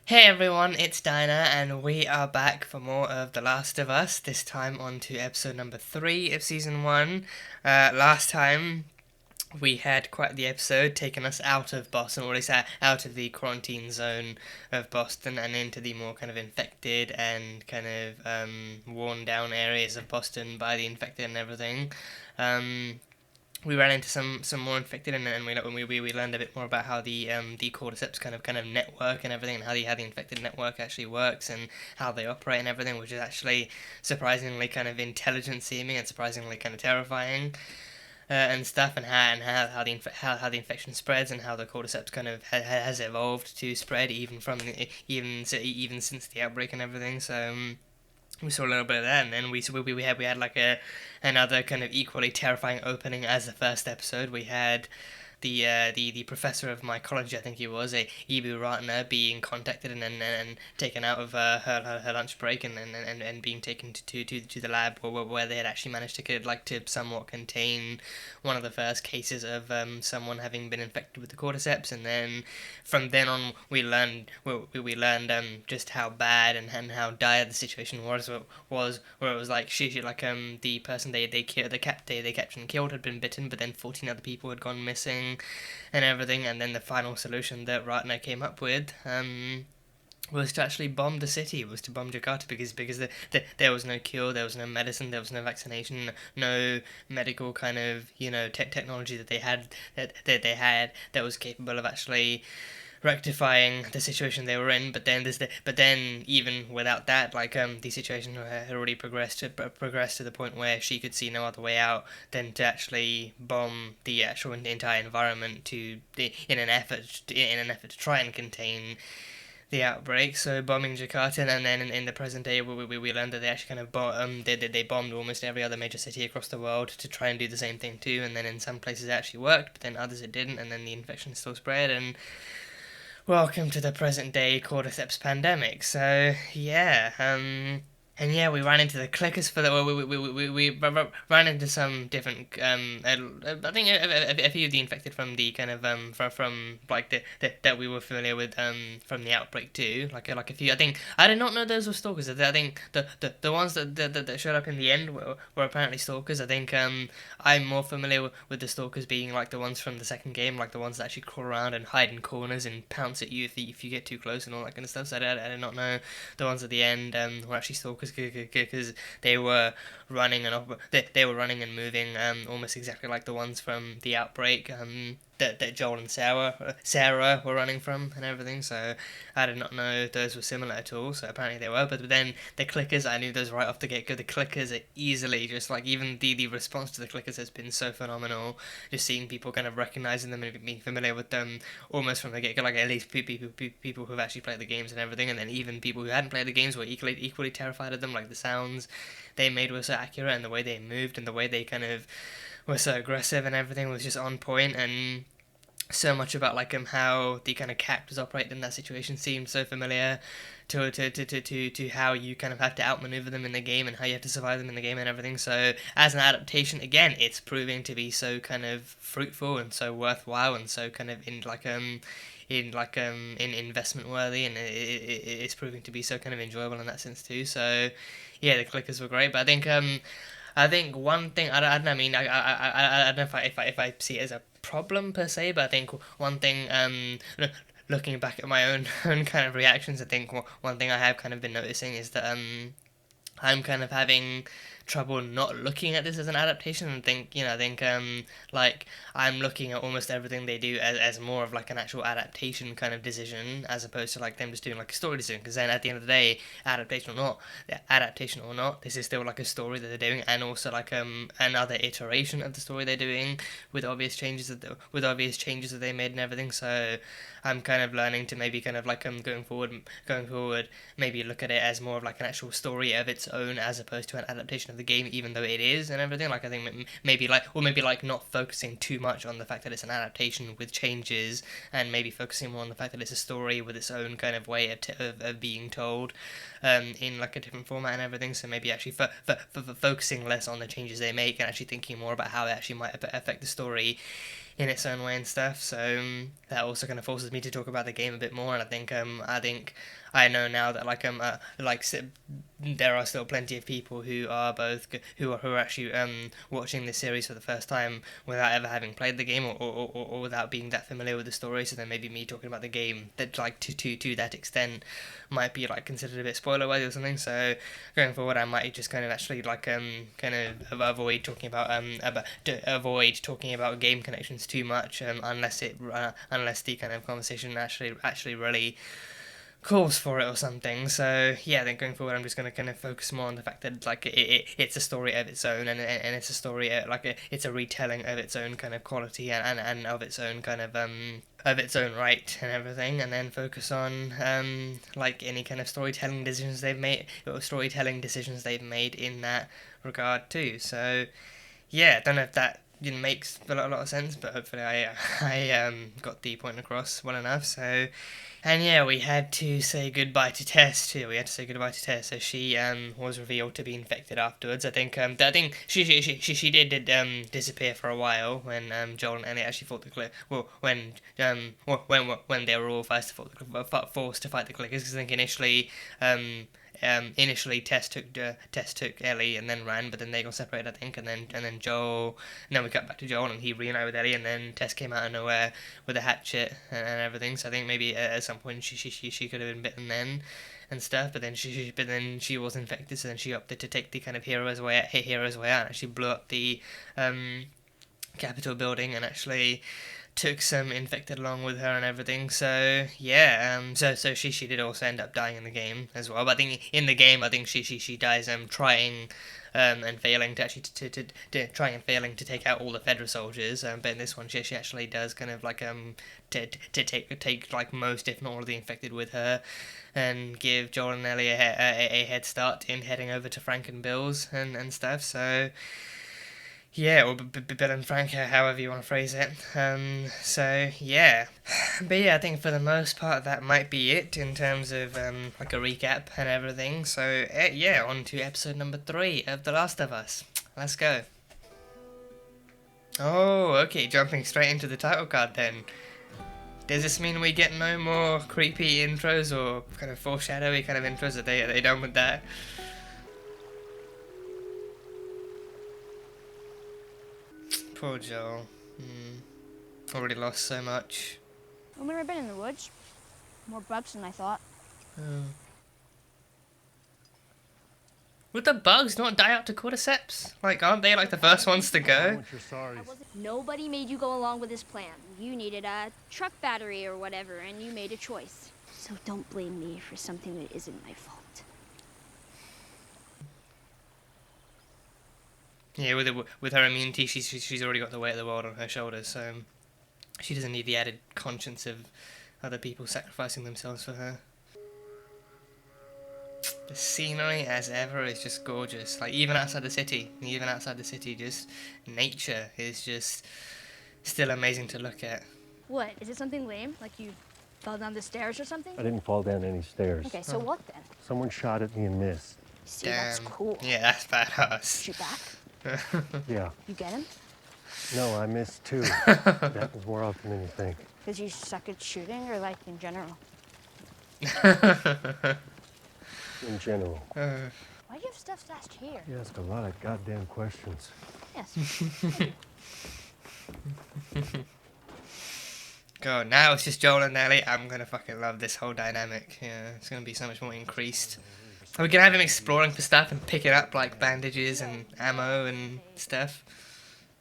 Hey everyone, it's Dinah, and we are back for more of The Last of Us, this time on to episode number 3 of season 1. Last time, we had quite the episode, taking us out of Boston, or at least out of the quarantine zone of Boston, and into the more kind of infected and kind of worn down areas of Boston by the infected and everything. Um, we ran into some more infected, and we learned a bit more about how the cordyceps kind of network and everything, and how the infected network actually works and how they operate and everything, which is actually surprisingly kind of intelligent seeming and surprisingly kind of terrifying. And stuff, and how the infection spreads, and how the cordyceps kind of has evolved to spread even since the outbreak and everything. So we saw a little bit of that, and then we had like another kind of equally terrifying opening as the first episode. We had the professor of mycology, I think he was, a Ibu Ratner, being contacted and taken out of her lunch break, and being taken to the lab where they had actually managed to somewhat contain one of the first cases of someone having been infected with the cordyceps. And then from then on we learned just how bad and how dire the situation was where it was like she like the person they killed they captured and killed had been bitten, but then 14 other people had gone missing and everything. And then the final solution that Ratner came up with was to actually bomb the city, was to bomb Jakarta, because there was no cure, there was no medicine, there was no vaccination, no medical kind of technology that was capable of actually rectifying the situation they were in. But then even without that, the situation had already progressed to the point where she could see no other way out than to actually bomb the actual entire environment in an effort to try and contain the outbreak. So bombing Jakarta, and then in the present day, we learned that they actually kind of they bombed almost every other major city across the world to try and do the same thing too. And then in some places it actually worked, but then others it didn't, and then the infection still spread. And welcome to the present day cordyceps pandemic. So yeah, and yeah, we ran into the clickers for the. We ran into some different. I think a few of the infected from the kind of from like the that we were familiar with from the outbreak too. Like a few. I think I did not know those were stalkers. I think the ones that showed up in the end were apparently stalkers. I think I'm more familiar with the stalkers being like the ones from the second game, like the ones that actually crawl around and hide in corners and pounce at you if you get too close and all that kind of stuff. So I did not know the ones at the end were actually stalkers, because they were they were running and moving almost exactly like the ones from the outbreak that Joel and Sarah were running from and everything. So I did not know those were similar at all. So apparently they were. But then the clickers, I knew those right off the get go. The clickers are easily just like, even the response to the clickers has been so phenomenal. Just seeing people kind of recognizing them and being familiar with them almost from the get go. Like at least people who've actually played the games and everything, and then even people who hadn't played the games were equally terrified of them. Like the sounds they made were so accurate, and the way they moved and the way they kind of were so aggressive and everything was just on point. And so much about how the kind of characters operate in that situation seemed so familiar to how you kind of have to outmaneuver them in the game and how you have to survive them in the game and everything. So as an adaptation, again, it's proving to be so kind of fruitful and so worthwhile and so kind of in investment worthy, and it's proving to be so kind of enjoyable in that sense too. So yeah, the clickers were great, but I think one thing I don't know. I mean, I don't know if I see it as a problem per se, but I think one thing looking back at my own own kind of reactions, I think one thing I have kind of been noticing is that I'm kind of having trouble not looking at this as an adaptation, and think like I'm looking at almost everything they do as more of like an actual adaptation kind of decision, as opposed to like them just doing like a story decision. Because then at the end of the day, adaptation or not, this is still like a story that they're doing, and also like another iteration of the story they're doing with obvious changes that they made and everything. So I'm kind of learning to maybe kind of like going forward maybe look at it as more of like an actual story of its own, as opposed to an adaptation of the game, even though it is and everything. Like I think maybe like not focusing too much on the fact that it's an adaptation with changes, and maybe focusing more on the fact that it's a story with its own kind of way of being told, in like a different format and everything. So maybe actually focusing less on the changes they make and actually thinking more about how it actually might affect the story in its own way and stuff. So that also kind of forces me to talk about the game a bit more. And I think I know now that there are still plenty of people who are who are actually watching this series for the first time without ever having played the game, or without being that familiar with the story. So then maybe me talking about the game that like to that extent might be like considered a bit spoiler worthy or something. So going forward, I might just kind of actually like kind of avoid talking about game connections too much, unless the kind of conversation actually really calls for it or something. So yeah, then going forward, I'm just going to kind of focus more on the fact that like it's a story of its own, and it's a story it's a retelling of its own kind of quality, and of its own kind of its own right and everything, and then focus on like any kind of storytelling decisions they've made in that regard too. So yeah, I don't know if that makes a lot of sense, but hopefully I got the point across well enough. So, and yeah, we had to say goodbye to Tess too. So she was revealed to be infected afterwards. I think she did disappear for a while when Joel and Ellie actually fought the click. Well, when they were all forced to fight the clickers. Because I think initially Tess took Ellie and then ran, but then they got separated, I think, and then Joel. And then we cut back to Joel, and he reunited with Ellie, and then Tess came out of nowhere with a hatchet and everything. So I think maybe at some point she could have been bitten then and stuff, but then she was infected, so then she opted to take the kind of hero's way out, and actually blew up the Capitol building and actually took some infected along with her and everything. So yeah, so she did also end up dying in the game as well. But I think in the game, I think she dies trying and failing to actually to take out all the FEDRA soldiers. But in this one, she actually does kind of like to take like most, if not all, of the infected with her, and give Joel and Ellie a head start in heading over to Frank and Bill's and stuff. So yeah, or Bill and Frank, however you want to phrase it. So yeah, but yeah, I think for the most part that might be it in terms of like a recap and everything. So yeah, on to episode number 3 of The Last of Us. Let's go. Oh, okay, jumping straight into the title card then. Does this mean we get no more creepy intros or kind of foreshadowy kind of intros? Are they done with that? Poor Joel. Already lost so much. I've never been in the woods. More bugs than I thought. Would the bugs not die out to cordyceps? Like, aren't they like the first ones to go? Nobody made you go along with this plan. You needed a truck battery or whatever, and you made a choice. So don't blame me for something that isn't my fault. Yeah, with her immunity, she's already got the weight of the world on her shoulders, so she doesn't need the added conscience of other people sacrificing themselves for her. The scenery, as ever, is just gorgeous. Like, even outside the city, just nature is just still amazing to look at. What? Is it something lame? Like you fell down the stairs or something? I didn't fall down any stairs. Okay, so what then? Someone shot at me and missed. See, Damn. that's cool. Yeah, that's badass. Shoot back? Yeah. You get him? No, I missed too. That was more often than you think. Because you suck at shooting, or like in general? In general. Why do you have stuff stashed here? You ask a lot of goddamn questions. Yes. God, now it's just Joel and Ellie. I'm gonna fucking love this whole dynamic. Yeah, it's gonna be so much more increased. Are we gonna have him exploring for stuff and picking up like bandages and ammo and stuff?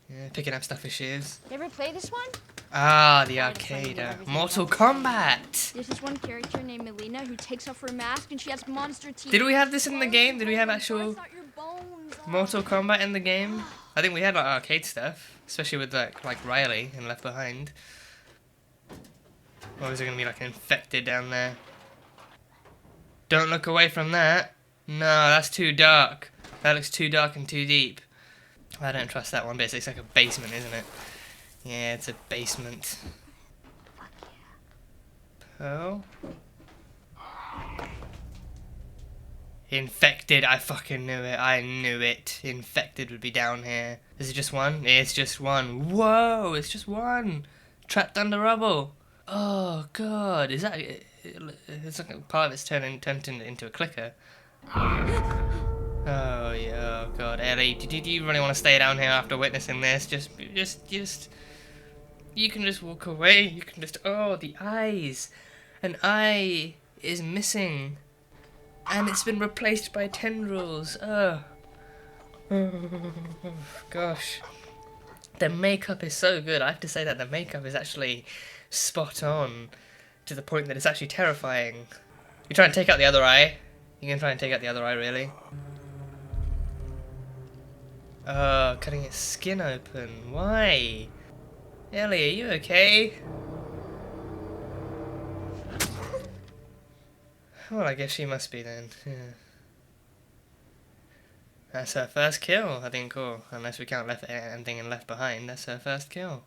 Yeah, picking up stuff for shivs. You ever play this one? Ah, the arcade. Mortal Kombat! There's this one character named Melina who takes off her mask and she has monster teeth. Did we have this in the game? Did we have actual Mortal Kombat in the game? I think we had like arcade stuff, especially with like Riley and Left Behind. Or is it gonna be like infected down there? Don't look away from that. No, that's too dark. That looks too dark and too deep. I don't trust that one bit. It's like a basement, isn't it? Yeah, it's a basement. Pearl? Infected, I fucking knew it. I knew it. Infected would be down here. Is it just one? It's just one. Whoa, it's just one. Trapped under rubble. Oh god, is that? It's like part of it's turned into a clicker. Oh yeah, oh god, Ellie, did you really want to stay down here after witnessing this? Just, you can just walk away. You can just. Oh, the eyes. An eye is missing, and it's been replaced by tendrils. Oh gosh, the makeup is so good. I have to say that the makeup is actually spot on, to the point that it's actually terrifying. You try and take out the other eye. You can try and take out the other eye, really. Oh, cutting its skin open. Why? Ellie, are you okay? Well, I guess she must be then. Yeah. That's her first kill, I think, or unless we count anything in Left Behind, that's her first kill.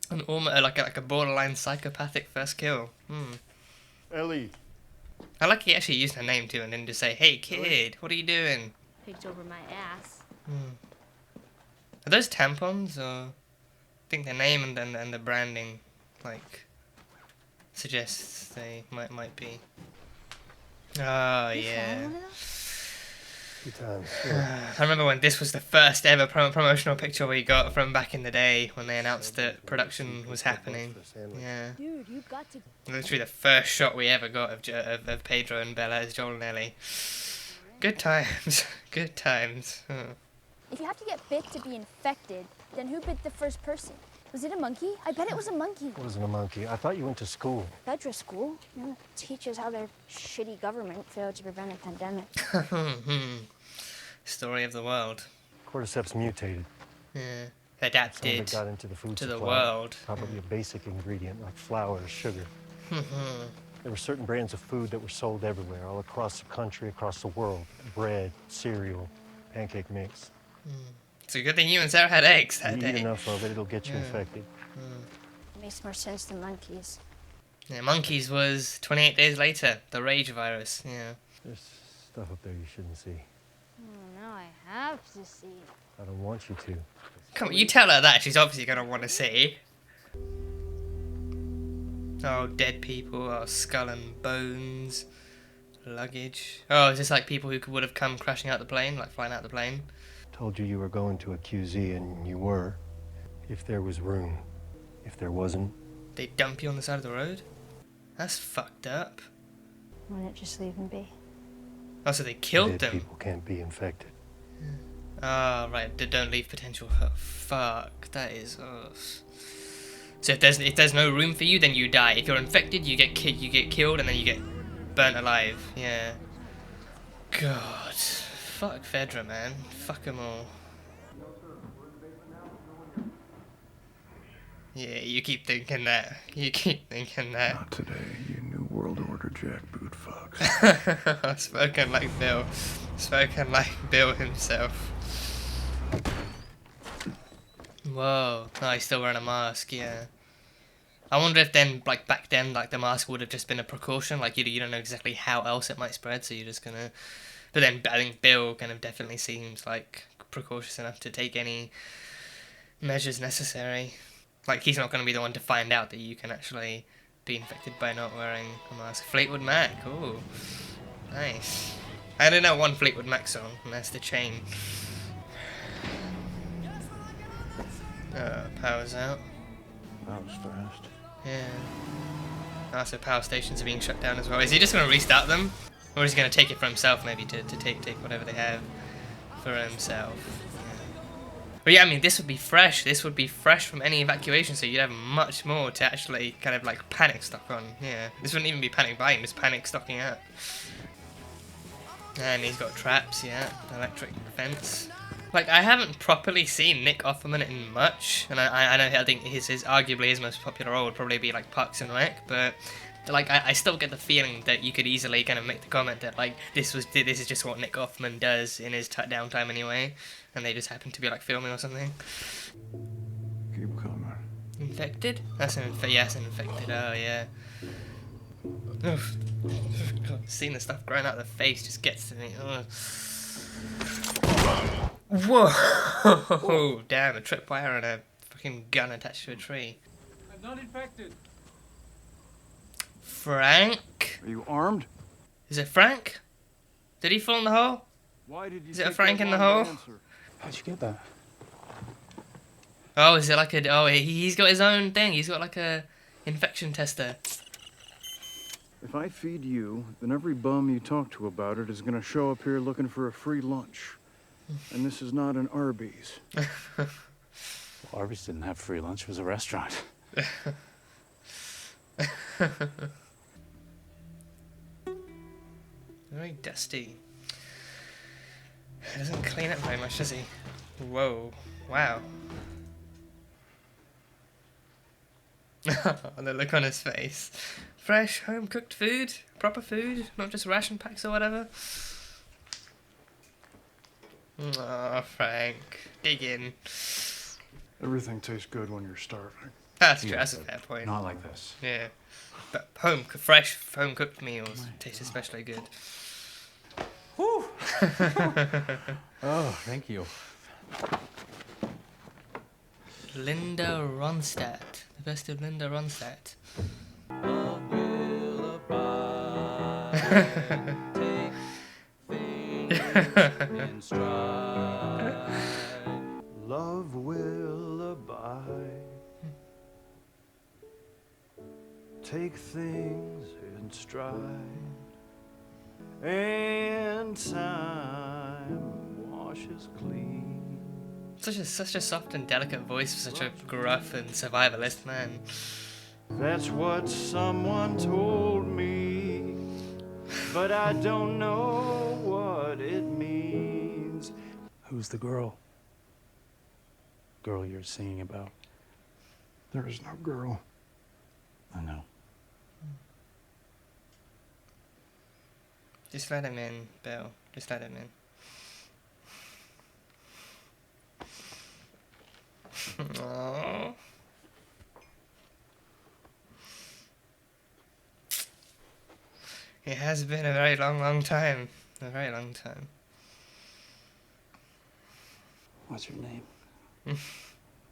An almost like a borderline psychopathic first kill. Ellie. I like he actually used her name too, and then just say, "Hey kid, what are you doing?" Picked over my ass. Are those tampons, or I think the name and the branding like suggests they might be. Oh yeah. Two times. Yeah. I remember when this was the first ever promotional picture we got from back in the day when they announced that production was happening. Yeah. Dude, you've got to. Literally the first shot we ever got of Pedro and Bella as Joel and Ellie. Good times. Good times. Oh. If you have to get bit to be infected, then who bit the first person? Was it a monkey? I bet it was a monkey. It wasn't a monkey. I thought you went to school. FEDRA school? Teaches how their shitty government failed to prevent a pandemic. Story of the world. Cordyceps mutated. Yeah. Some of Adapted it got into the food to the supply. world. Probably a basic ingredient like flour or sugar. There were certain brands of food that were sold everywhere, all across the country, across the world. Bread, cereal, pancake mix. It's a good thing you and Sarah had eggs that You day. eat enough of it, it'll get you infected. Makes more sense than monkeys. Yeah, monkeys was 28 days later, the rage virus. Yeah. There's stuff up there you shouldn't see. Now I have to see. I don't want you to. Come on, you tell her that. She's obviously going to want to see. Oh, dead people. Oh, skull and bones. Luggage. Oh, is this like people who would have come crashing out the plane? Like flying out the plane? Told you were going to a QZ, and you were. If there was room. If there wasn't. They dump you on the side of the road? That's fucked up. Why not just leave them be? Oh, so they killed Dead them. people can't be infected. Oh, right. Don't leave potential. Oh, fuck. That is. Oh. So if there's no room for you, then you die. If you're infected, you get killed, and then you get burnt alive. Yeah. God. Fuck FEDRA, man. Fuck them all. Yeah, you keep thinking that. You keep thinking that. Not today, you new world order jackboot fucks. Spoken like Bill. Spoken like Bill himself. Whoa. No, he's still wearing a mask, yeah. I wonder if then, like, back then, like, the mask would have just been a precaution. Like, you don't know exactly how else it might spread, so you're just gonna... But then, I think Bill kind of definitely seems, like, precautious enough to take any measures necessary. Like, he's not gonna be the one to find out that you can actually be infected by not wearing a mask. Fleetwood Mac, ooh. Nice. I don't know one Fleetwood Mac song, and that's The Chain. Power's out. That was fast. Yeah. Also, power stations are being shut down as well. Is he just going to restart them? Or is he going to take it for himself, maybe, to take whatever they have for himself? Yeah. But yeah, I mean, this would be fresh. This would be fresh from any evacuation, so you'd have much more to actually kind of, like, panic stock on. Yeah. This wouldn't even be panic buying, just panic stocking out. And he's got traps, yeah. Electric fence. Like, I haven't properly seen Nick Offerman in much, and I know I think his arguably his most popular role would probably be like Parks and Rec, but like I still get the feeling that you could easily kind of make the comment that like this is just what Nick Offerman does in his downtime anyway, and they just happen to be like filming or something. Keep coming. Infected? That's an yes, an infected. Oh yeah. Oof. God, seeing the stuff growing out of the face just gets to me. Ugh. Whoa! Damn, a tripwire and a fucking gun attached to a tree. I'm not infected. Frank? Are you armed? Is it Frank? Did he fall in the hole? Why did you Is it a take Frank that in the long to hole? answer? How'd you get that? Oh, is it like a... Oh, he's got his own thing. He's got like a infection tester. If I feed you, then every bum you talk to about it is gonna show up here looking for a free lunch. And this is not an Arby's. Well, Arby's didn't have free lunch. It was a restaurant. Very dusty. He doesn't clean up very much, does he? Whoa. Wow. The look on his face. Fresh, home-cooked food? Proper food? Not just ration packs or whatever? Aw, Frank. Dig in. Everything tastes good when you're starving. That's true, that's a fair point. Not like this. Yeah. But fresh, home-cooked meals taste especially good. Whew. Oh, thank you. Linda Ronstadt. The best of Linda Ronstadt. Love will abide. Take things in stride. And time washes clean. Such a soft and delicate voice for such a gruff and survivalist man. That's what someone told me, but I don't know what it means. Who's the girl? Girl you're singing about? There is no girl. I know. Just let him in, Bill. Just let him in. Aww. It has been a very long time. A very long time. What's your name?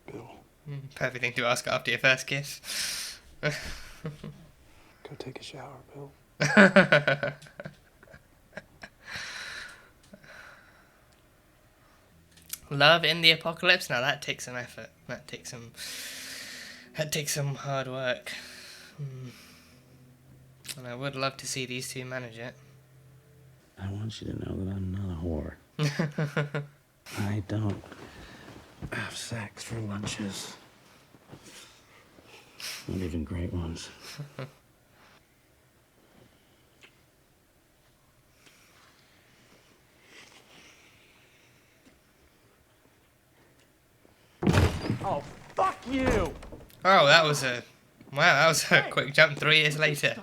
Bill, Perfect thing to ask after your first kiss. Go take a shower, Bill. Love in the apocalypse? Now that takes some effort. That takes some hard work. And I would love to see these two manage it. I want you to know that I'm not a whore. I don't have sex for lunches. Not even great ones. Oh, fuck you! Oh, that was a quick jump 3 years later.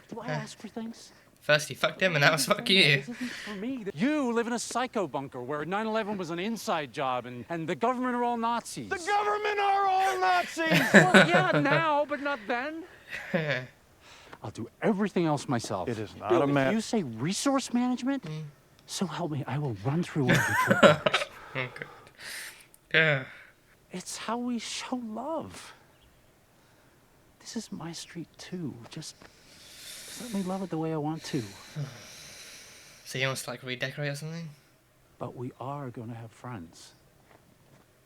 Do I ask for things? First he fucked him and now it's fuck you. This isn't for me. You live in a psycho bunker where 9/11 was an inside job and the government are all Nazis. The government are all Nazis! Well, yeah, now, but not then. I'll do everything else myself. It is not Bill, a if map. you say resource management, so help me, I will run through every trip. Oh god. Yeah. It's how we show love. This is my street too. Just let me love it the way I want to. So he wants to like redecorate or something? But we are going to have friends.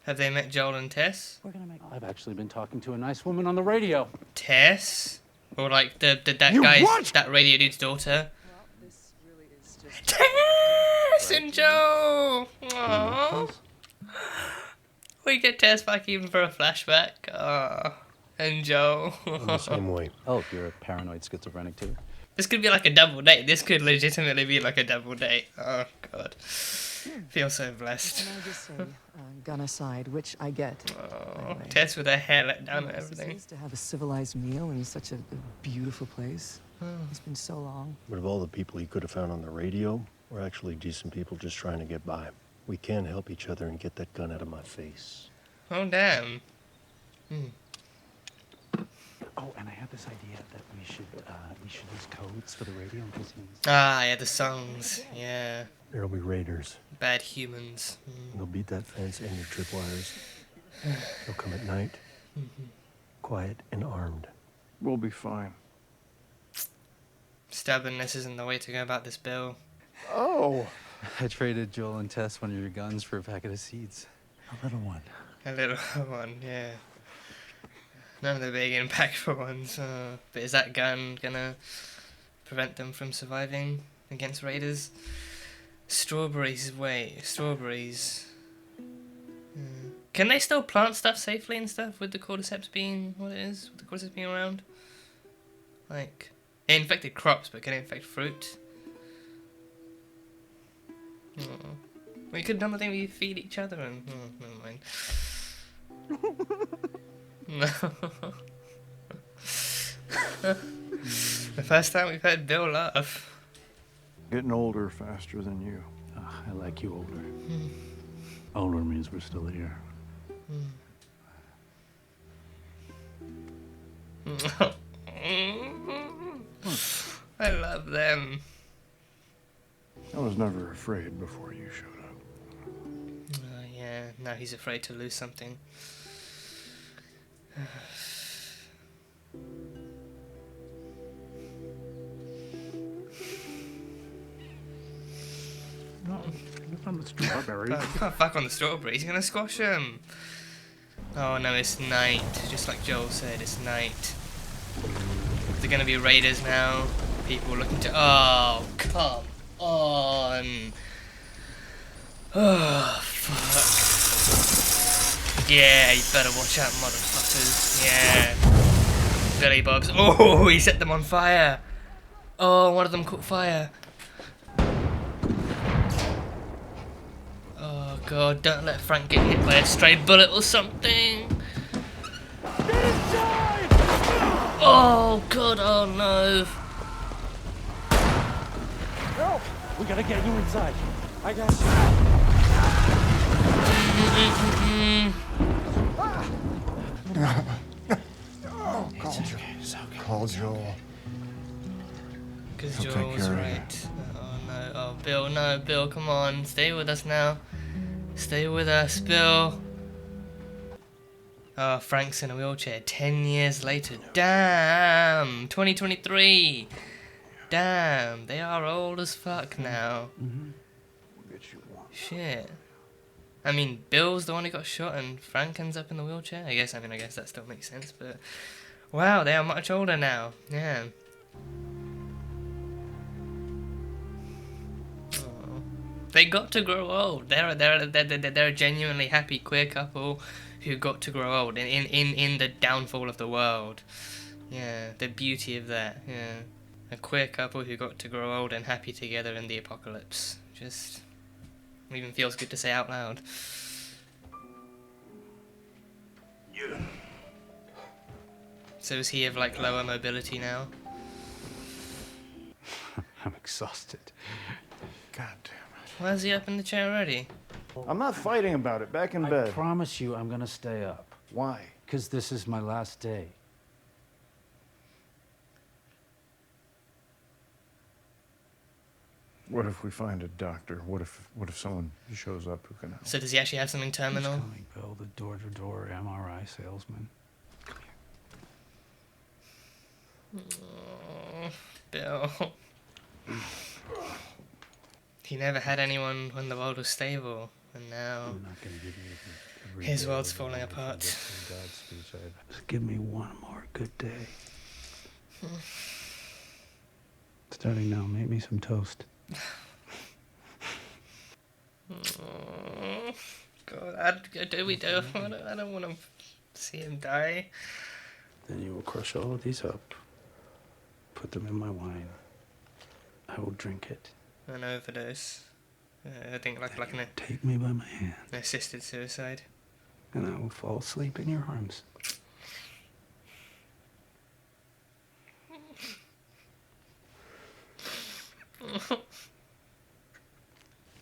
Have they met Joel and Tess? We're gonna make. I've actually been talking to a nice woman on the radio. Tess? Or like that radio dude's daughter? This really is just Tess and Joel! Aww. We get Tess back even for a flashback. Aww. And Joel. In the same way. Oh, you're a paranoid schizophrenic too. This could be like a double date. This could legitimately be like a double date. Oh god. Feel so blessed. Can I just say, gun aside, which I get. Oh, Tess with her hair let down and It everything. is to have a civilized meal in such a beautiful place. It's been so long. But of all the people he could have found on the radio, we're actually decent people just trying to get by. We can help each other and get that gun out of my face. Oh, damn. Oh, and I had this idea that we should use codes for the radio in case he needs. Ah, yeah, the songs. Yeah. There'll be raiders. Bad humans. They'll beat that fence and your tripwires. They'll come at night, quiet and armed. We'll be fine. Stubbornness isn't the way to go about this, Bill. Oh! I traded Joel and Tess one of your guns for a packet of seeds. A little one. A little one, yeah. None of the big impactful ones. But is that gun gonna prevent them from surviving against raiders? Strawberries, wait, strawberries. Can they still plant stuff safely and stuff with the cordyceps being what it is? With the cordyceps being around? Like, it infected crops, but can it infect fruit? Oh. We could have done the thing where you feed each other and... Oh, never mind. No. The first time we've heard Bill laugh. Getting older faster than you. Oh, I like you older. Older means we're still here. I love them. I was never afraid before you showed up. Yeah, now he's afraid to lose something. No, on the strawberry. Fuck on the strawberry, he's gonna squash him. Oh no, it's night. Just like Joel said, it's night. They're gonna be raiders now. People looking to... Oh, come on. Oh, fuck. Yeah, you better watch out, motherfuckers. Yeah. Billy Bobs. Oh, he set them on fire. Oh, one of them caught fire. Oh, God, don't let Frank get hit by a stray bullet or something. Oh, God, oh, no. No! We gotta get you inside. I got you. Call Joel. Because He'll Joel take was care of right. Oh, no. Oh, Bill, no, Bill, come on. Stay with us now. Stay with us, Bill. Oh, Frank's in a wheelchair 10 years later. Damn! 2023! Damn, they are old as fuck now. We'll get you one. Shit. I mean, Bill's the one who got shot and Frank ends up in the wheelchair? I guess that still makes sense, but... Wow, they are much older now. Yeah. Oh. They got to grow old. They're a genuinely happy queer couple who got to grow old in the downfall of the world. Yeah, the beauty of that. Yeah, a queer couple who got to grow old and happy together in the apocalypse. Just even feels good to say out loud. Yeah. So is he of like lower mobility now? I'm exhausted. God damn it. Why is he up in the chair already? I'm not fighting about it. Back in I bed. promise you I'm gonna stay up. Why? Because this is my last day. What if we find a doctor? What if someone shows up who can help? So does he actually have something Who's terminal? coming, Bill, the door-to-door MRI salesman? Come here. Oh, Bill. He never had anyone when the world was stable, and now I'm not gonna give you every his day world's of falling life and apart. death and God's speech. Just give me one more good day. Starting now, make me some toast. Oh, God, I don't want to see him die. Then you will crush all of these up, put them in my wine. I will drink it. An overdose. I think like an Take me by my hand, assisted suicide. and I will fall asleep in your arms.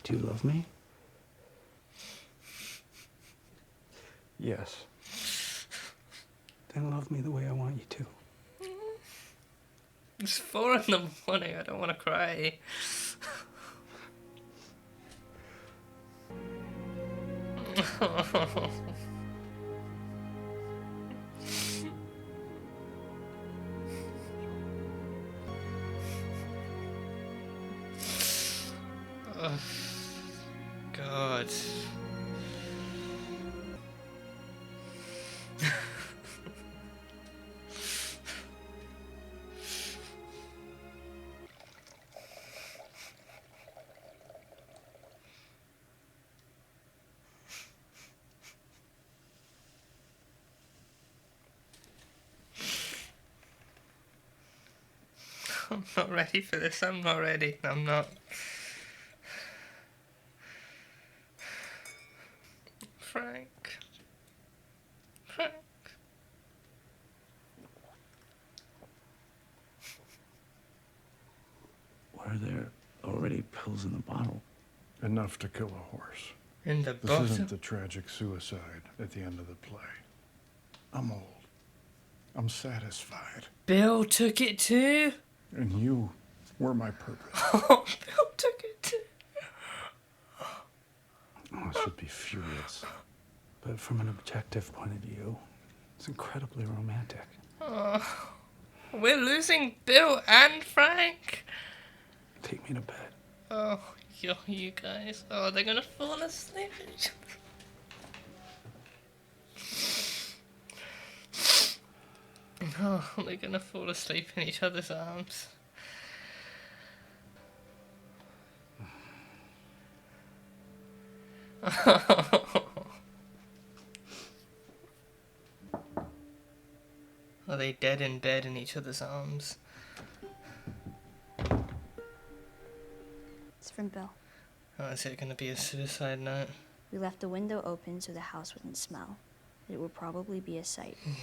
Do you love me? Yes. Then love me the way I want you to. It's 4 in the morning. I don't want to cry. Oh, God. I'm not ready for this. I'm not ready. I'm not. Frank. Frank. Were there already pills in the bottle? Enough to kill a horse. In the This bottom. isn't the tragic suicide at the end of the play. I'm old. I'm satisfied. Bill took it too? And you were my purpose. Oh, Bill took it too. Oh, I should be furious. But from an objective point of view, it's incredibly romantic. Oh, we're losing Bill and Frank. Take me to bed. Oh, you guys. Oh, they're gonna fall asleep in each other. Oh, they're gonna fall asleep in each other's arms. Are they dead in bed in each other's arms? It's from Bill. Oh, is it gonna be a suicide note? We left the window open so the house wouldn't smell. It would probably be a sight. Yeah.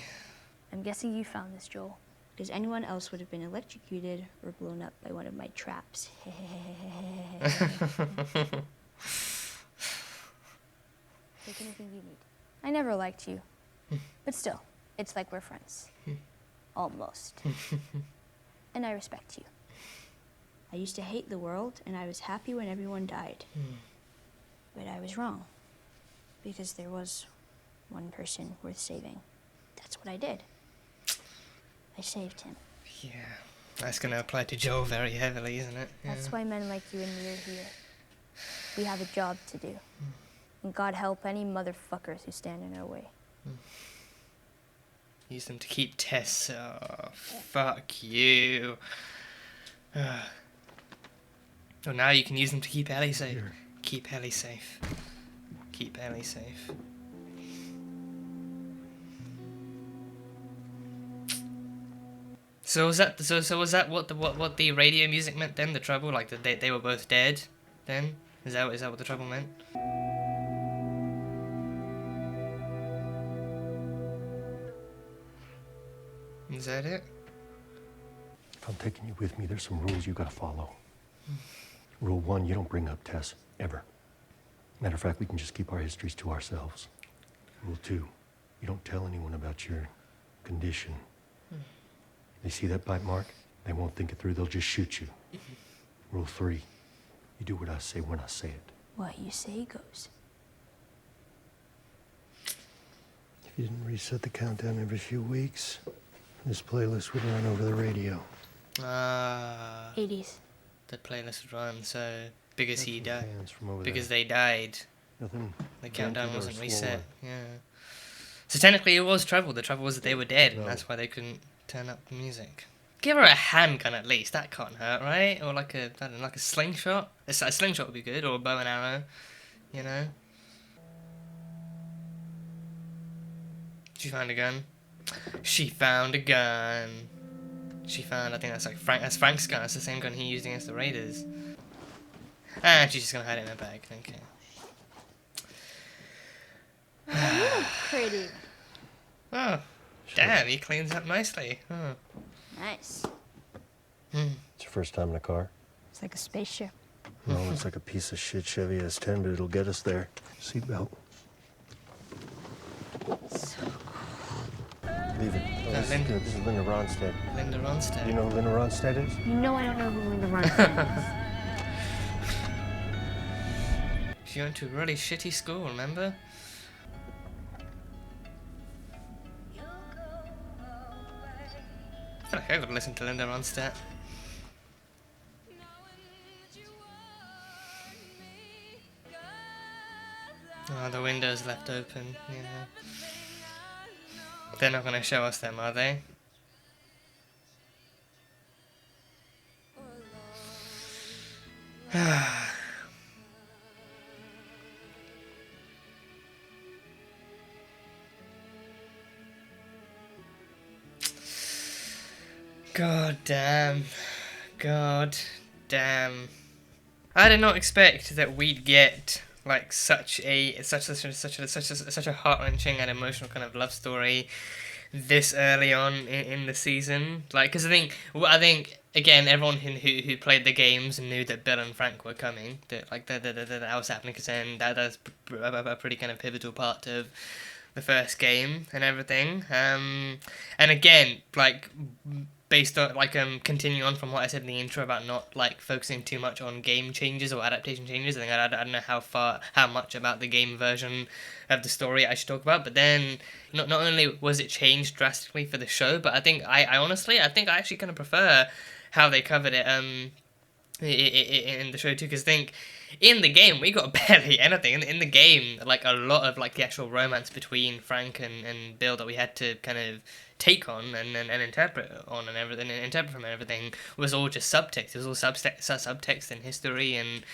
I'm guessing you found this, Joel, because anyone else would have been electrocuted or blown up by one of my traps. Take anything you need. I never liked you, but still, it's like we're friends. Almost. And I respect you. I used to hate the world, and I was happy when everyone died. But I was wrong, because there was one person worth saving. That's what I did. I saved him. Yeah, that's gonna apply to Joel very heavily, isn't it? Yeah. That's why men like you and me are here. We have a job to do. And God help any motherfuckers who stand in our way. Use them to keep Tess. Oh, fuck you. Oh, now you can use them to keep Ellie safe. Here. Keep Ellie safe. Keep Ellie safe. So was that what the radio music meant then? The trouble, like that they were both dead. Then is that what the trouble meant? Is that it? If I'm taking you with me, there's some rules you gotta follow. Rule 1, you don't bring up Tess, ever. Matter of fact, we can just keep our histories to ourselves. Rule 2, you don't tell anyone about your condition. They see that bite mark, they won't think it through, they'll just shoot you. Rule 3, you do what I say when I say it. What you say goes. If you didn't reset the countdown every few weeks, this playlist would run over the radio. 80s. The playlist would run, so because he died, Hands from over because there. they died, Nothing the countdown gentle or wasn't slower. reset. Yeah. So technically, it was trouble. The trouble was that they were dead, No. and that's why they couldn't turn up the music. Give her a handgun at least. That can't hurt, right? Or like a, I don't know, like a slingshot. A slingshot would be good, or a bow and arrow. You know. She found a gun. She found a gun. She found, I think that's like Frank. That's Frank's gun. That's the same gun he used against the Raiders. And she's just gonna hide it in her bag. Okay. Oh, you look pretty. Oh, damn, he cleans up nicely. Oh. Nice. It's your first time in a car? It's like a spaceship. No, it's like a piece of shit Chevy S10, but it'll get us there. Seatbelt. Leave it. Oh, this is Linda Ronstadt. Linda Ronstadt. You know who Linda Ronstadt is? You know I don't know who Linda Ronstadt is. She went to a really shitty school, remember? I feel like I would listen to Linda Ronstadt. Oh, the window's left open, yeah. They're not going to show us them, are they? God damn. God damn. I did not expect that we'd get like such a heart-wrenching and emotional kind of love story this early on in the season. Like, because I think again, everyone who played the games knew that Bill and Frank were coming. That was happening, because then that's a pretty kind of pivotal part of the first game and everything. And again, like, based on continuing on from what I said in the intro about not like focusing too much on game changes or adaptation changes, I think I don't know how much about the game version of the story I should talk about. But then not only was it changed drastically for the show, but I think I honestly actually kind of prefer how they covered it in the show too, because I think in the game we got barely anything. In the game, like, a lot of like the actual romance between Frank and Bill that we had to kind of take on and interpret on and everything, and interpret from everything, was all just subtext. It was all subtext and history and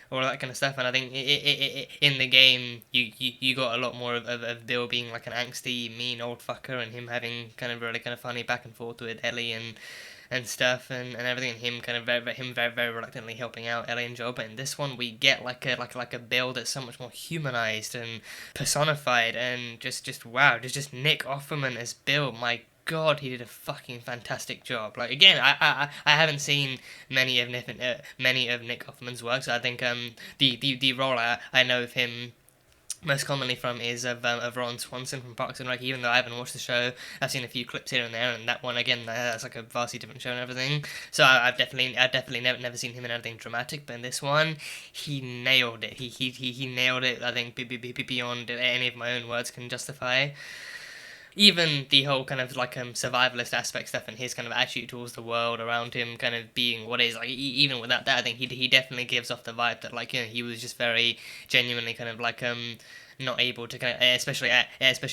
all that kind of stuff. And I think in the game you got a lot more of Bill being like an angsty, mean old fucker, and him having kind of really kind of funny back and forth with Ellie and stuff and everything, and him kind of very reluctantly helping out Ellie and Joel. But in this one we get like a Bill that's so much more humanized and personified, and just wow, just Nick Offerman as Bill. My God, he did a fucking fantastic job. Like, again, I haven't seen many of Nick Offerman's work, so I think the role I know of him most commonly from is of Ron Swanson from Parks and Rec. Even though I haven't watched the show, I've seen a few clips here and there, and that one, again, that's like a vastly different show and everything. So I've definitely never seen him in anything dramatic, but in this one, he nailed it. He nailed it, I think, beyond any of my own words can justify. Even the whole kind of like survivalist aspect stuff and his kind of attitude towards the world around him kind of being what is, like, even without that, I think he definitely gives off the vibe that, like, you know, he was just very genuinely kind of like not able to kind of, especially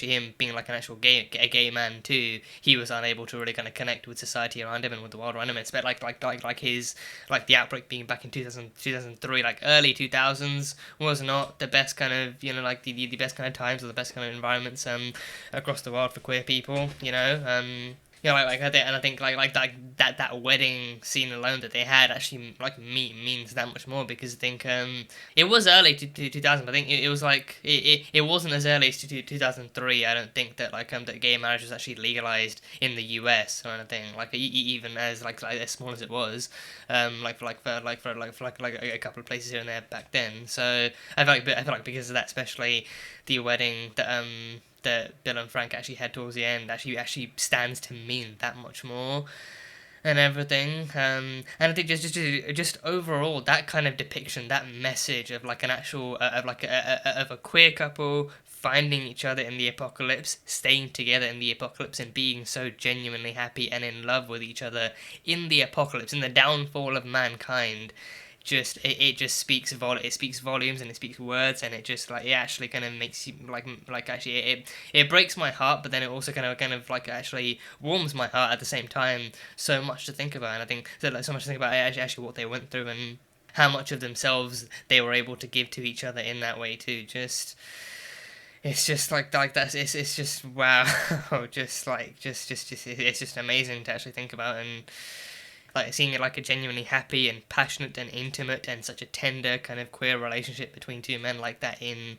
him being like an actual gay man too, he was unable to really kind of connect with society around him and with the world around him. It's like his, like, the outbreak being back in 2003, like early 2000s, was not the best kind of, you know, like the best kind of times or the best kind of environments across the world for queer people, you know. You know, like and I think like that wedding scene alone that they had actually like means that much more, because I think it was early to 2000, but I think it was like it wasn't as early as to 2003. I don't think that like that gay marriage was actually legalized in the US or anything, like even as like as small as it was, like for a couple of places here and there back then. So I feel like because of that, especially the wedding that Bill and Frank actually had towards the end actually stands to mean that much more and everything. And I think just overall, that kind of depiction, that message of like an actual of a queer couple finding each other in the apocalypse, staying together in the apocalypse, and being so genuinely happy and in love with each other in the apocalypse, in the downfall of mankind. It speaks volumes, and it speaks words, and it just like, it actually kind of makes you like actually it breaks my heart, but then it also kind of like actually warms my heart at the same time. So much to think about, and I think so much to think about actually what they went through and how much of themselves they were able to give to each other in that way too. It's just like that's it's just wow. It's just amazing to actually think about. And like seeing it like a genuinely happy and passionate and intimate and such a tender kind of queer relationship between two men like that in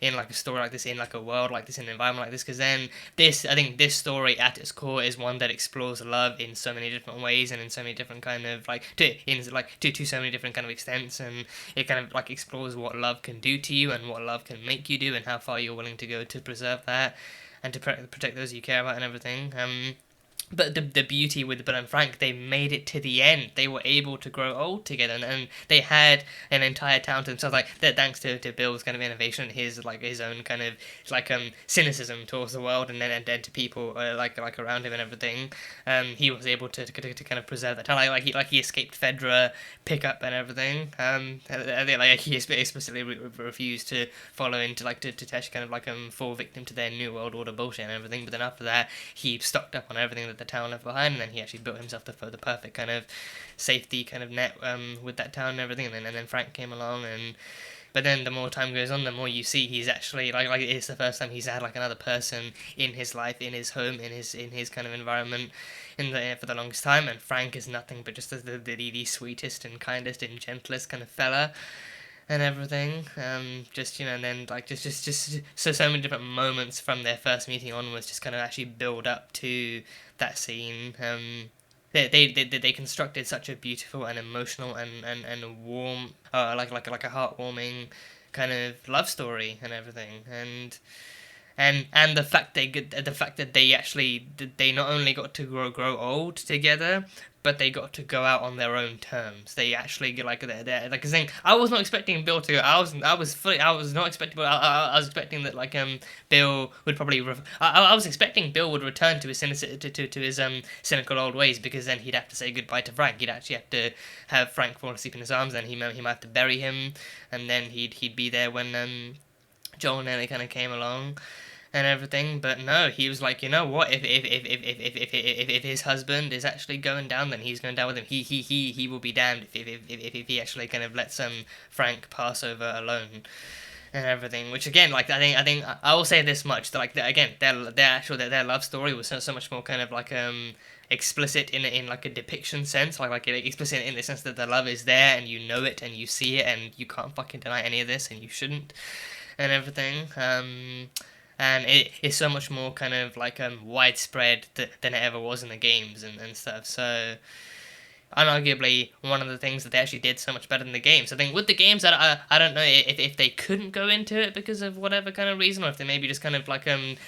like a story like this, in like a world like this, in an environment like this. Because then I think this story at its core is one that explores love in so many different ways and in so many different kind of like to so many different kind of extents, and it kind of like explores what love can do to you and what love can make you do and how far you're willing to go to preserve that and to protect those you care about and everything. But the beauty with Bill and Frank, they made it to the end. They were able to grow old together, and they had an entire town to themselves. Like that, thanks to Bill's kind of innovation, his own kind of cynicism towards the world, and then to people like around him and everything. He was able to kind of preserve that town. He escaped FEDRA pickup and everything. He explicitly refused to follow into to actually kind of fall victim to their new world order bullshit and everything. But then after that, he stocked up on everything that the town left behind, and then he actually built himself the perfect kind of safety kind of net with that town and everything. And then Frank came along, but then the more time goes on, the more you see he's actually like it's the first time he's had like another person in his life, in his home, in his kind of environment for the longest time. And Frank is nothing but just the sweetest and kindest and gentlest kind of fella and everything. And then just so many different moments from their first meeting onwards just kind of actually build up to that scene. They constructed such a beautiful and emotional and warm, like a heartwarming kind of love story and everything. And the fact that they not only got to grow old together, but they got to go out on their own terms. They actually they're saying, I was not expecting Bill to. I was not expecting. I was expecting that Bill would probably. I was expecting Bill would return to his cynical old ways, because then he'd have to say goodbye to Frank. He'd actually have to have Frank fall asleep in his arms, and he might have to bury him, and then he'd be there when Joel and Ellie kind of came along and everything. But no, he was like, you know what, if his husband is actually going down, then he's going down with him. He will be damned if he actually kind of lets Frank pass over alone and everything. Which again, I think I will say this much, that their love story was so much more kind of explicit in like a depiction sense, like explicit in the sense that the love is there and you know it and you see it and you can't fucking deny any of this, and you shouldn't and everything. And it is so much more kind of widespread than it ever was in the games and stuff. So, unarguably, one of the things that they actually did so much better than the games. I think with the games, I don't know if they couldn't go into it because of whatever kind of reason, or if they maybe just kind of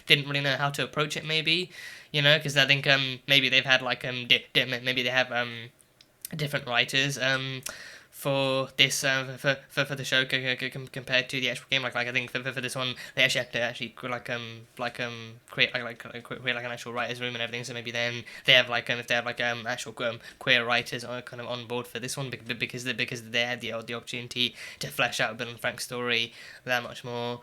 didn't really know how to approach it, maybe, because I think maybe they've had maybe they have different writers for this for the show compared to the actual game. I think for this one they actually have to create an actual writers room and everything. So maybe then they have if they have actual queer writers are kind of on board for this one, because they had the opportunity to flesh out Bill and Frank's story that much more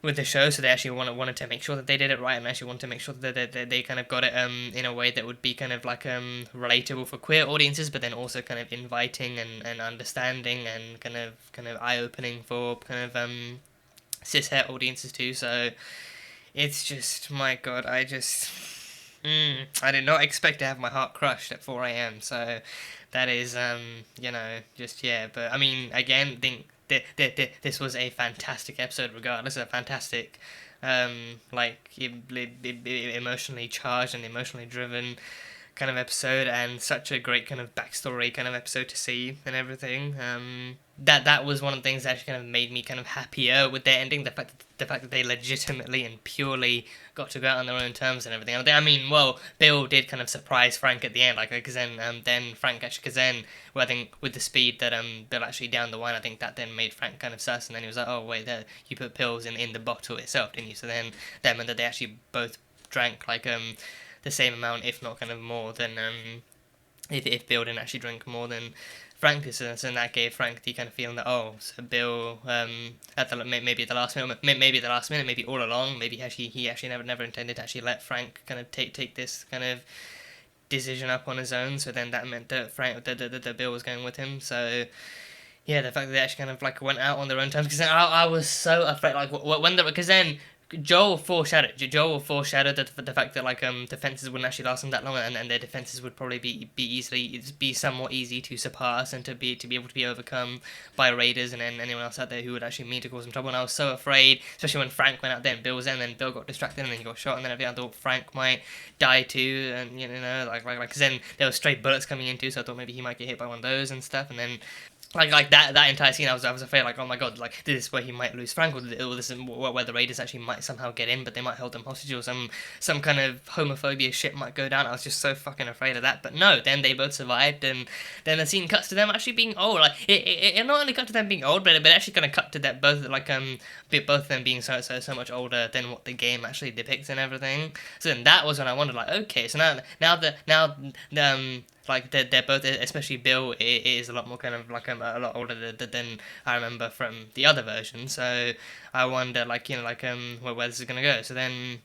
with the show. So they actually wanted to make sure that they did it right, and actually wanted to make sure that they kind of got it in a way that would be kind of relatable for queer audiences, but then also kind of inviting and understanding and kind of eye-opening for kind of cis-het audiences too. So it's just, my god, I did not expect to have my heart crushed at 4 a.m. So that is but I mean, again, this was a fantastic episode regardless, a fantastic emotionally charged and emotionally driven kind of episode, and such a great kind of backstory kind of episode to see and everything. That was one of the things that actually kind of made me kind of happier with their ending, the fact that they legitimately and purely got to go out on their own terms and everything. I mean, well, Bill did kind of surprise Frank at the end, because then Frank actually, because then, well, I think with the speed that Bill actually downed the wine, I think that then made Frank kind of sus, and then he was like, oh wait, there, you put pills in the bottle itself, didn't you? So then that meant that they actually both drank the same amount, if not kind of more than if Bill didn't actually drink more than Frank did. So that gave Frank the kind of feeling that, oh, so Bill maybe at the last minute, maybe all along, maybe he actually never intended to actually let Frank kind of take this kind of decision up on his own. So then that meant that that Bill was going with him. So yeah, the fact that they actually kind of went out on their own terms, because I was so afraid, because then Joel foreshadowed the fact that like defenses wouldn't actually last them that long, and their defenses would probably be somewhat easy to surpass and to be able to be overcome by raiders and then anyone else out there who would actually mean to cause them trouble. And I was so afraid, especially when Frank went out there and Bill was there, and then Bill got distracted and then he got shot, and then I thought Frank might die too, and you know like because then there were stray bullets coming in too, so I thought maybe he might get hit by one of those and stuff, and then. Like that entire scene, I was afraid, like, oh my god, like, this is where he might lose Frank, or this is where the Raiders actually might somehow get in, but they might hold them hostage, or some kind of homophobia shit might go down. I was just so fucking afraid of that, but no, then they both survived, and then the scene cuts to them actually being old. Like, it not only cut to them being old, but it actually kind of cut to that both of them being so much older than what the game actually depicts and everything. So then that was when I wondered, like, okay, so now like they're both, especially Bill is a lot more kind of like a lot older than I remember from the other version. So I wonder, like, you know, like where this is gonna go. So then.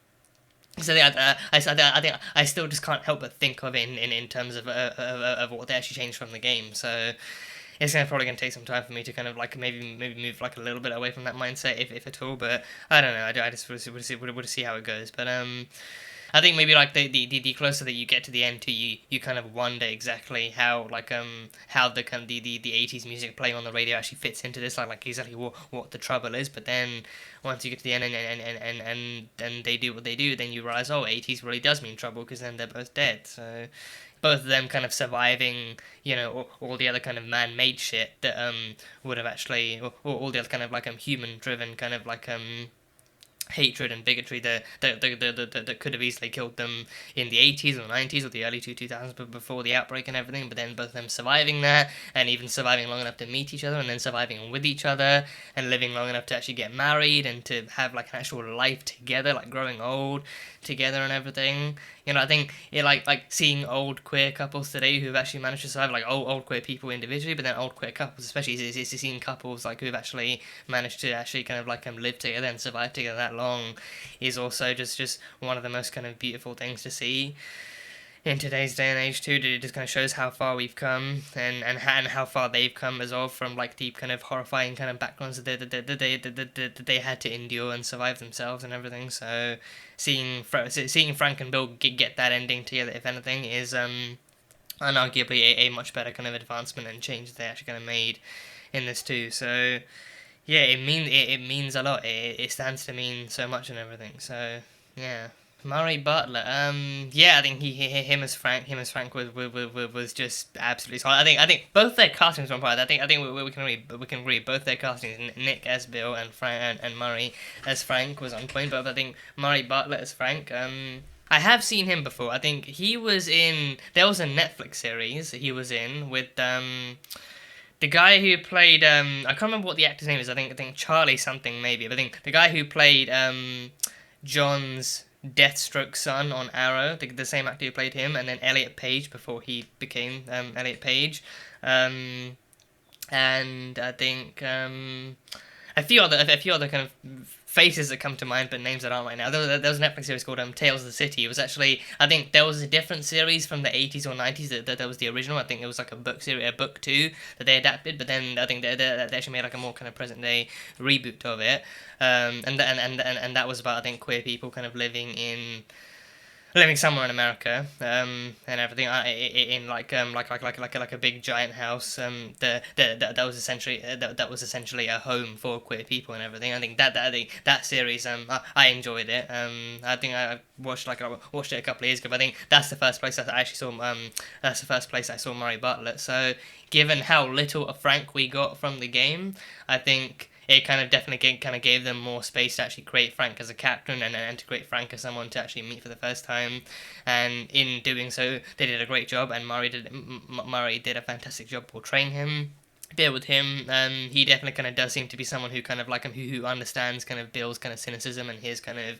So yeah, I think I still just can't help but think of it in terms of what they actually changed from the game. So it's probably gonna take some time for me to kind of like maybe move like a little bit away from that mindset, if at all. But I don't know. I just would see how it goes. But I think maybe like the closer that you get to the end too, you kind of wonder exactly how like how the kind of the 80s music playing on the radio actually fits into this, like exactly what the trouble is. But then once you get to the end and they do what they do, then you realize, oh, 80s really does mean trouble, because then they're both dead. So both of them kind of surviving, you know, all the other kind of man-made shit that would have actually, or all the other kind of like human-driven kind of like hatred and bigotry that could have easily killed them in the 80s or 90s or the early 2000s, but before the outbreak and everything. But then both of them surviving that, and even surviving long enough to meet each other, and then surviving with each other, and living long enough to actually get married and to have like an actual life together, like growing old together and everything. You know, I think like seeing old queer couples today who've actually managed to survive, like old queer people individually, but then old queer couples especially, is seeing couples like who've actually managed to actually kind of like live together and survive together that long, is also just one of the most kind of beautiful things to see in today's day and age too. It just kind of shows how far we've come, and how far they've come as well, from like deep kind of horrifying kind of backgrounds that they had to endure and survive themselves and everything. So seeing Frank and Bill get that ending together, if anything, is unarguably a much better kind of advancement and change they actually kind of made in this too. So yeah, it means a lot. It stands to mean so much and everything. So yeah. Murray Bartlett, yeah, I think him as Frank was just absolutely solid. I think both their castings were on par. I think we can agree both their castings, Nick as Bill and Frank and Murray as Frank, was on point. But I think Murray Bartlett as Frank, I have seen him before. I think he was in, there was a Netflix series he was in with the guy who played I can't remember what the actor's name is. I think Charlie something maybe. But I think the guy who played John's Deathstroke's son on Arrow, the same actor who played him, and then Elliot Page before he became Elliot Page, and I think a few other kind of faces that come to mind, but names that aren't right now. There was a Netflix series called Tales of the City. It was actually, I think there was a different series from the 80s or 90s that was the original. I think it was like a book series, a book 2 that they adapted, but then I think they actually made like a more kind of present day reboot of it. And that was about, I think, queer people kind of living somewhere in America, and everything, in like a big giant house, that was essentially a home for queer people and everything. I think that series, I enjoyed it. I think I watched it a couple of years ago. But I think that's the first place I actually saw. That's the first place I saw Murray Bartlett. So given how little of Frank we got from the game, I think it kind of definitely gave them more space to actually create Frank as a character, and to create Frank as someone to actually meet for the first time. And in doing so, they did a great job, and Murray did a fantastic job portraying him. There with him, he definitely kind of does seem to be someone who kind of like who understands kind of Bill's kind of cynicism and his kind of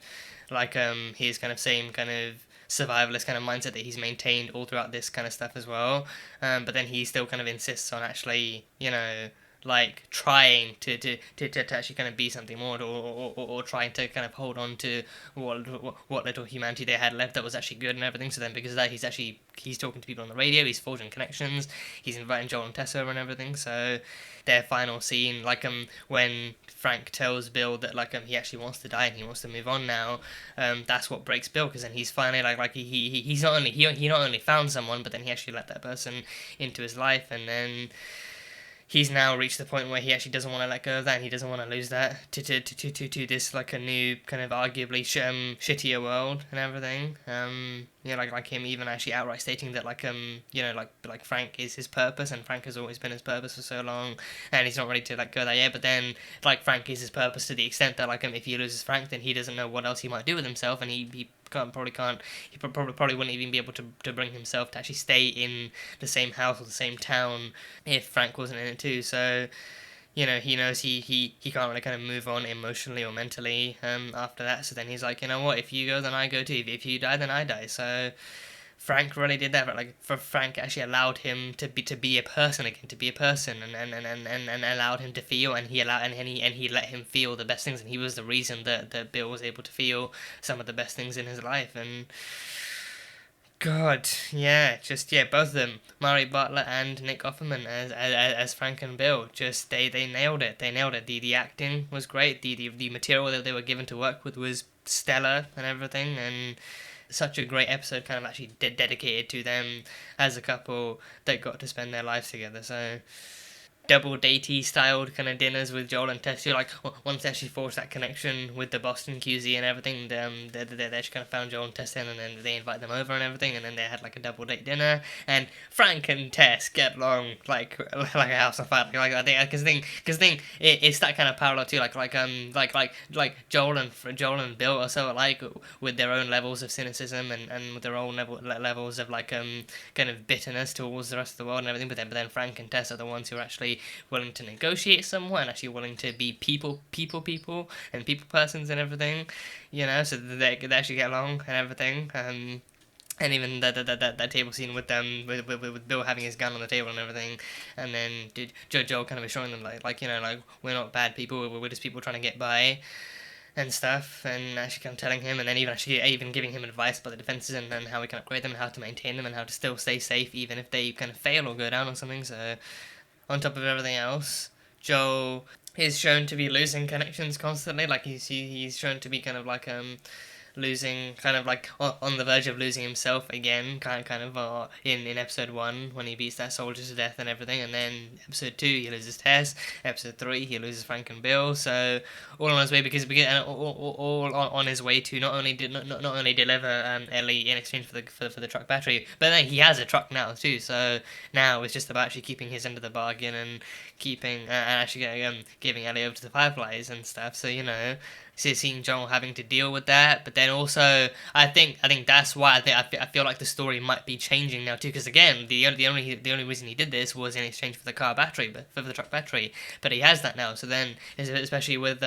like his kind of same kind of survivalist kind of mindset that he's maintained all throughout this kind of stuff as well. But then he still kind of insists on actually, you know, like trying to actually kind of be something more, or trying to kind of hold on to what little humanity they had left that was actually good and everything. So then because of that, he's talking to people on the radio, he's forging connections, he's inviting Joel and Tess over and everything. So their final scene, like when Frank tells Bill that like he actually wants to die and he wants to move on now, that's what breaks Bill, because then he's finally like he's not only he not only found someone, but then he actually let that person into his life, and then he's now reached the point where he actually doesn't want to let go of that, and he doesn't want to lose that to this like a new kind of arguably shittier world and everything. Like him even actually outright stating that like Frank is his purpose, and Frank has always been his purpose for so long, and he's not ready to like go there yet. But then like Frank is his purpose to the extent that like if he loses Frank, then he doesn't know what else he might do with himself, and he probably wouldn't even be able to bring himself to actually stay in the same house or the same town if Frank wasn't in it too. So he knows he can't really kind of move on emotionally or mentally after that. So then he's like, you know what, if you go then I go too, if you die then I die. So Frank really did that, but like for Frank actually allowed him to be a person again, to be a person, and allowed him to feel, and he let him feel the best things, and he was the reason that Bill was able to feel some of the best things in his life. And God, both of them, Murray Bartlett and Nick Offerman as Frank and Bill, just they nailed it. They nailed it. The acting was great. The material that they were given to work with was stellar and everything, and such a great episode kind of actually dedicated to them as a couple that got to spend their lives together. So double datey styled kind of dinners with Joel and Tess. Like once they actually forged that connection with the Boston QZ and everything, they actually kind of found Joel and Tess in, and then they invite them over and everything, and then they had like a double date dinner, and Frank and Tess get along like a house on fire. Like I think because it's that kind of parallel too. Like Joel and Bill are so alike with their own levels of cynicism and with their own levels of like kind of bitterness towards the rest of the world and everything. But then Frank and Tess are the ones who are actually willing to negotiate somewhat, and actually willing to be people and people persons and everything, so they actually get along and everything. And even that table scene with them, with Bill having his gun on the table and everything, and then Joel kind of assuring them like we're not bad people, we're just people trying to get by and stuff, and actually kind of telling him, and then even giving him advice about the defenses and how we can upgrade them and how to maintain them and how to still stay safe even if they kind of fail or go down or something. So on top of everything else, Joel is shown to be losing connections constantly. Like he's shown to be kind of like losing, kind of like on the verge of losing himself again, kind of in episode 1 when he beats that soldier to death and everything, and then episode 2 he loses Tess, episode 3 he loses Frank and Bill. So all on his way, all on his way to not only deliver Ellie in exchange for the truck battery, but then he has a truck now too. So now it's just about actually keeping his end of the bargain and keeping and actually giving Ellie over to the Fireflies and stuff. So seeing Joel having to deal with that, but then also I think that's why I feel like the story might be changing now too, because again the only reason he did this was in exchange for the car battery, but for the truck battery, but he has that now. So then especially with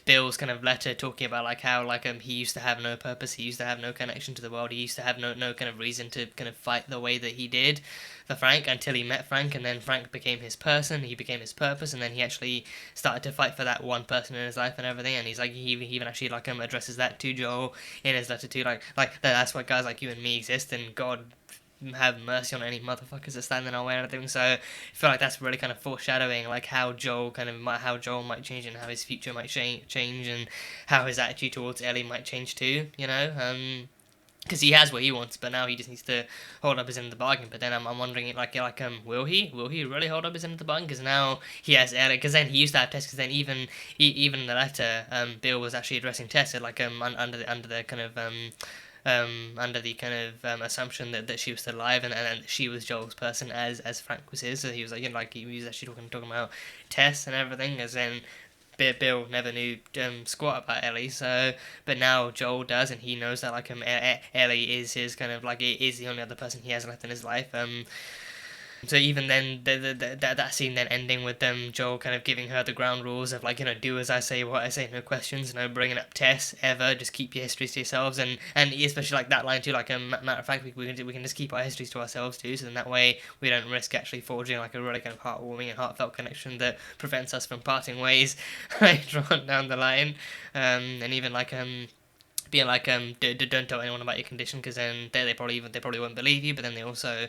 Bill's kind of letter talking about like how he used to have no purpose, he used to have no connection to the world, he used to have no kind of reason to kind of fight the way that he did for Frank until he met Frank, and then Frank became his person, he became his purpose, and then he actually started to fight for that one person in his life and everything. And he's like, he even actually addresses that to Joel in his letter too, like that's why guys like you and me exist, and God have mercy on any motherfuckers that stand in our way and everything. So I feel like that's really kind of foreshadowing like how Joel might change, and how his future might change, and how his attitude towards Ellie might change too, because he has what he wants, but now he just needs to hold up his end of the bargain. But then I'm wondering, will he really hold up his end of the bargain? Because now he has Ellie. Because then he used to have Tess. Because then even in the letter, Bill was actually addressing Tess under the assumption that she was still alive, and she was Joel's person as Frank was his. So he was he was actually talking about Tess and everything, as then Bill never knew squat about Ellie. So but now Joel does, and he knows that Ellie is his kind of is the only other person he has left in his life. So even then, that scene then ending with Joel kind of giving her the ground rules of, like, you know, do as I say, what I say, no questions, no bringing up Tess ever, just keep your histories to yourselves, and especially like that line too, like, matter of fact, we can just keep our histories to ourselves too, so then that way we don't risk actually forging like a really kind of heartwarming and heartfelt connection that prevents us from parting ways later on down the line, and even like being like, don't tell anyone about your condition, because then they probably won't believe you, but then they also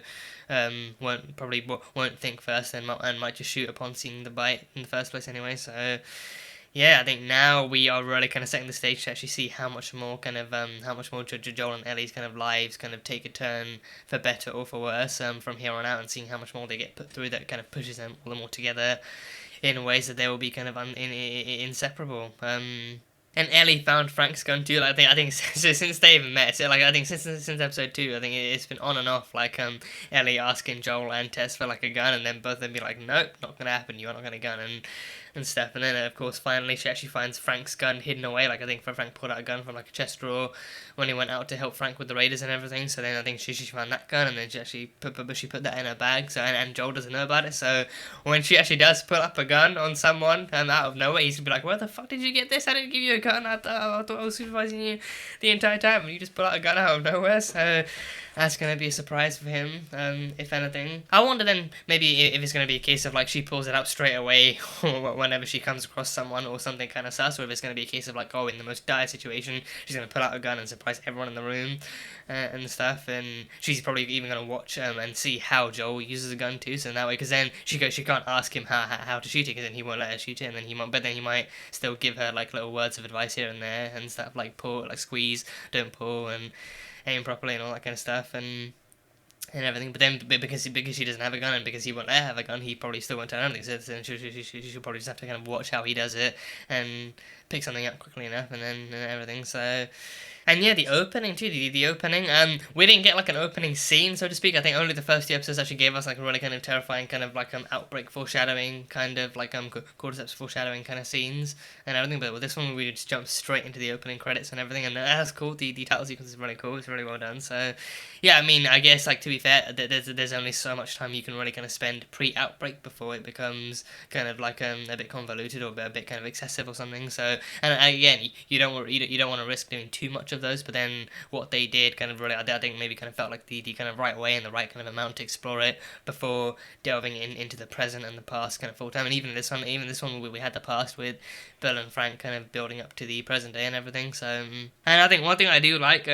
won't think first, and might just shoot upon seeing the bite in the first place anyway. So yeah, I think now we are really kind of setting the stage to actually see how much more Joel and Ellie's kind of lives kind of take a turn for better or for worse from here on out, and seeing how much more they get put through that kind of pushes them all the more together in ways that they will be kind of inseparable. And Ellie found Frank's gun too. Like, I think since they've met, so like I think since episode 2, I think it's been on and off. Like Ellie asking Joel and Tess for like a gun, and then both of them be like, nope, not gonna happen. You're not gonna gun and stuff. And then of course finally she actually finds Frank's gun hidden away. Like I think Frank pulled out a gun from like a chest drawer when he went out to help Frank with the raiders and everything. So then I think she found that gun, and then she actually put that in her bag. So and Joel doesn't know about it. So when she actually does pull up a gun on someone and out of nowhere, he's gonna be like, where the fuck did you get this? I didn't give you a gun. I thought I was supervising you the entire time, and you just pull out a gun out of nowhere. So that's going to be a surprise for him, if anything. I wonder then, maybe if it's going to be a case of, like, she pulls it out straight away whenever she comes across someone or something kind of sus, or if it's going to be a case of, like, oh, in the most dire situation, she's going to pull out a gun and surprise everyone in the room, and stuff, and she's probably even going to watch and see how Joel uses a gun too, so that way, because then she can't ask him how to shoot it, because then he won't let her shoot it, and then he might still give her, like, little words of advice here and there, and stuff, like, pull, like, squeeze, don't pull, and aim properly and all that kind of stuff, and everything. But then because she doesn't have a gun, and because he won't let her have a gun, he probably still won't turn anything. So then she'll probably just have to kind of watch how he does it and pick something up quickly enough, and then everything. So. And yeah, the opening too, the opening, we didn't get like an opening scene, so to speak. I think only the first 2 episodes actually gave us like a really kind of terrifying kind of like outbreak foreshadowing, kind of like cordyceps foreshadowing kind of scenes and everything, but with this one we just jumped straight into the opening credits and everything, and that's cool. The title sequence is really cool, it's really well done. So yeah, I mean, I guess, like, to be fair, there's only so much time you can really kind of spend pre-outbreak before it becomes kind of like a bit convoluted or a bit kind of excessive or something. So, and again, you don't want to risk doing too much of those, but then what they did kind of really, I think maybe kind of felt like the kind of right way and the right kind of amount to explore it before delving into the present and the past kind of full time. And even this one we had the past with Bill and Frank kind of building up to the present day and everything. So, and I think one thing I do like,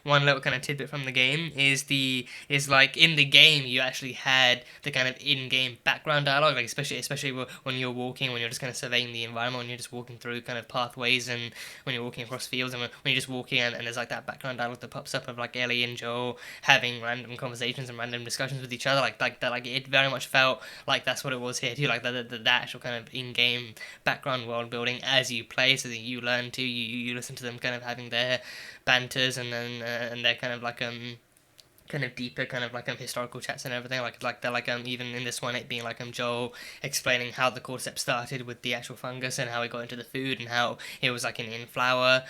one little kind of tidbit from the game is like in the game you actually had the kind of in-game background dialogue, like especially when you're walking, when you're just kind of surveying the environment, when you're just walking through kind of pathways, and when you're walking across fields, and when you're just walking and there's like that background dialogue that pops up of like Ellie and Joel having random conversations and random discussions with each other, like that, like it very much felt like that's what it was here too, like the actual kind of in-game background world building as you play, so that you learn to you listen to them kind of having their banters and then and their kind of like kind of deeper kind of like historical chats and everything, like they're like even in this one it being like Joel explaining how the cordyceps started with the actual fungus and how it got into the food and how it was like in flour.